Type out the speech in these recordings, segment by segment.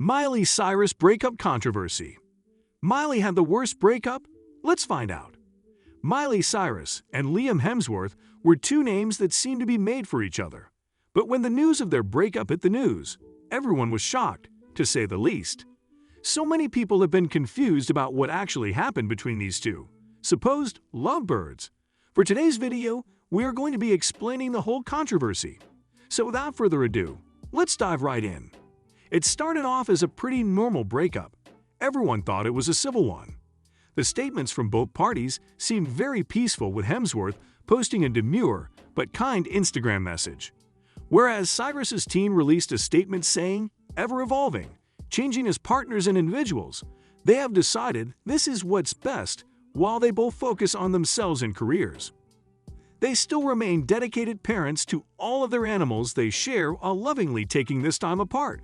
Miley Cyrus Breakup Controversy. Miley had the worst breakup? Let's find out. Miley Cyrus and Liam Hemsworth were two names that seemed to be made for each other. But when the news of their breakup hit the news, everyone was shocked, to say the least. So many people have been confused about what actually happened between these two supposed lovebirds. For today's video, we are going to be explaining the whole controversy. So without further ado, let's dive right in. It started off as a pretty normal breakup. Everyone thought it was a civil one. The statements from both parties seemed very peaceful, with Hemsworth posting a demure but kind Instagram message, whereas Cyrus's team released a statement saying, ever evolving, changing as partners and individuals, they have decided this is what's best while they both focus on themselves and careers. They still remain dedicated parents to all of their animals they share while lovingly taking this time apart.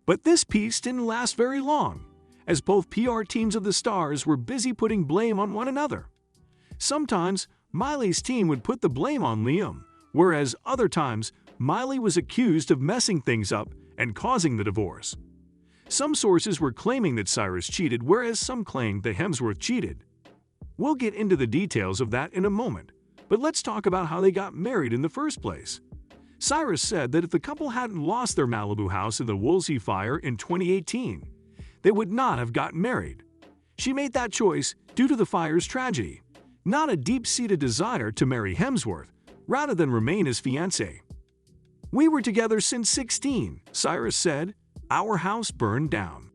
But this peace didn't last very long, as both PR teams of the stars were busy putting blame on one another. Sometimes, Miley's team would put the blame on Liam, whereas other times, Miley was accused of messing things up and causing the divorce. Some sources were claiming that Cyrus cheated, whereas some claimed that Hemsworth cheated. We'll get into the details of that in a moment, but let's talk about how they got married in the first place. Cyrus said that if the couple hadn't lost their Malibu house in the Woolsey fire in 2018, they would not have gotten married. She made that choice due to the fire's tragedy, not a deep-seated desire to marry Hemsworth, rather than remain his fiancé. "We were together since 16, Cyrus said. Our house burned down.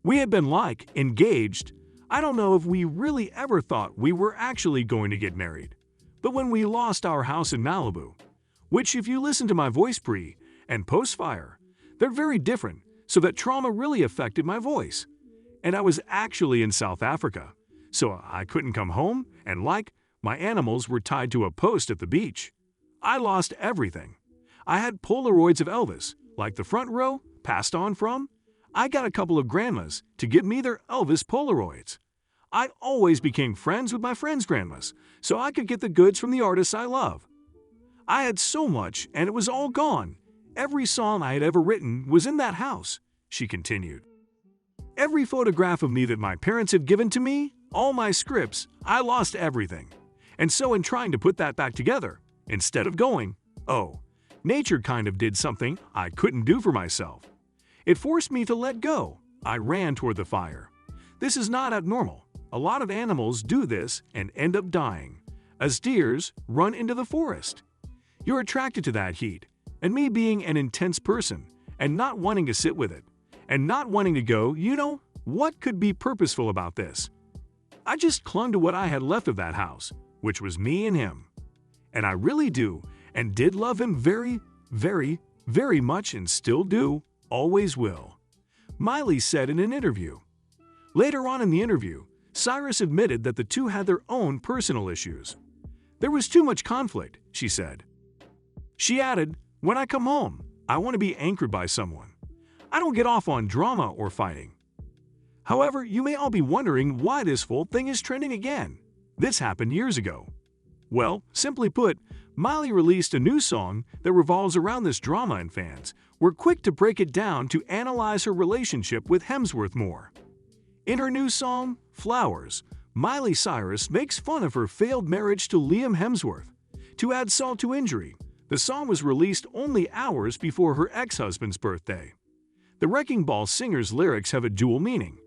We had been engaged. I don't know if we really ever thought we were actually going to get married. But when we lost our house in Malibu, which if you listen to my voice pre- and post-fire, they're very different, so that trauma really affected my voice. And I was actually in South Africa, so I couldn't come home, and my animals were tied to a post at the beach. I lost everything. I had Polaroids of Elvis, like the front row, passed on from. I got a couple of grandmas to give me their Elvis Polaroids. I always became friends with my friends' grandmas, so I could get the goods from the artists I love. I had so much, and it was all gone. Every song I had ever written was in that house," she continued. "Every photograph of me that my parents had given to me, all my scripts, I lost everything. And so in trying to put that back together, instead of going, oh, nature kind of did something I couldn't do for myself. It forced me to let go. I ran toward the fire. This is not abnormal. A lot of animals do this and end up dying, as deers run into the forest. You're attracted to that heat, and me being an intense person, and not wanting to sit with it, and not wanting to go, what could be purposeful about this? I just clung to what I had left of that house, which was me and him. And I really do, and did love him very, very, very much, and still do, always will," Miley said in an interview. Later on in the interview, Cyrus admitted that the two had their own personal issues. "There was too much conflict," she said. She added, "When I come home, I want to be anchored by someone. I don't get off on drama or fighting." However, you may all be wondering why this whole thing is trending again. This happened years ago. Well, simply put, Miley released a new song that revolves around this drama, and fans were quick to break it down to analyze her relationship with Hemsworth more. In her new song, Flowers, Miley Cyrus makes fun of her failed marriage to Liam Hemsworth. To add salt to injury, the song was released only hours before her ex-husband's birthday. The Wrecking Ball singer's lyrics have a dual meaning,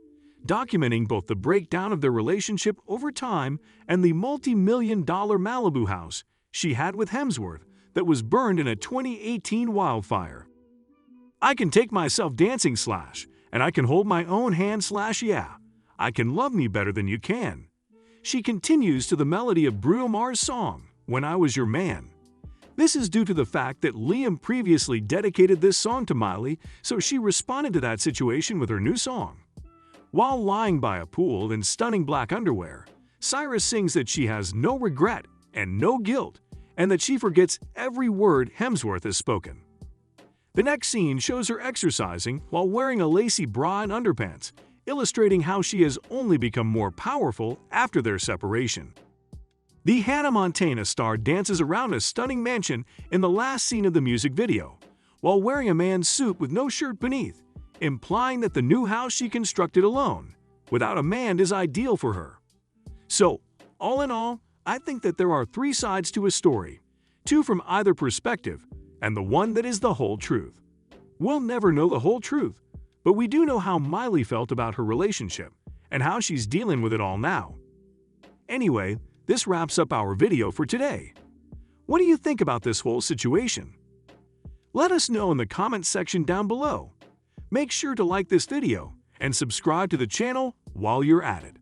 documenting both the breakdown of their relationship over time and the multi-million-dollar Malibu house she had with Hemsworth that was burned in a 2018 wildfire. "I can take myself dancing / and I can hold my own hand / yeah, I can love me better than you can." She continues to the melody of Bruno Mars' song, When I Was Your Man. This is due to the fact that Liam previously dedicated this song to Miley, so she responded to that situation with her new song. While lying by a pool in stunning black underwear, Cyrus sings that she has no regret and no guilt, and that she forgets every word Hemsworth has spoken. The next scene shows her exercising while wearing a lacy bra and underpants, illustrating how she has only become more powerful after their separation. The Hannah Montana star dances around a stunning mansion in the last scene of the music video, while wearing a man's suit with no shirt beneath. implying that the new house she constructed alone, without a man, is ideal for her. So, all in all, I think that there are three sides to a story, two from either perspective, and the one that is the whole truth. We'll never know the whole truth, but we do know how Miley felt about her relationship and how she's dealing with it all now. Anyway, this wraps up our video for today. What do you think about this whole situation? Let us know in the comments section down below. Make sure to like this video and subscribe to the channel while you're at it.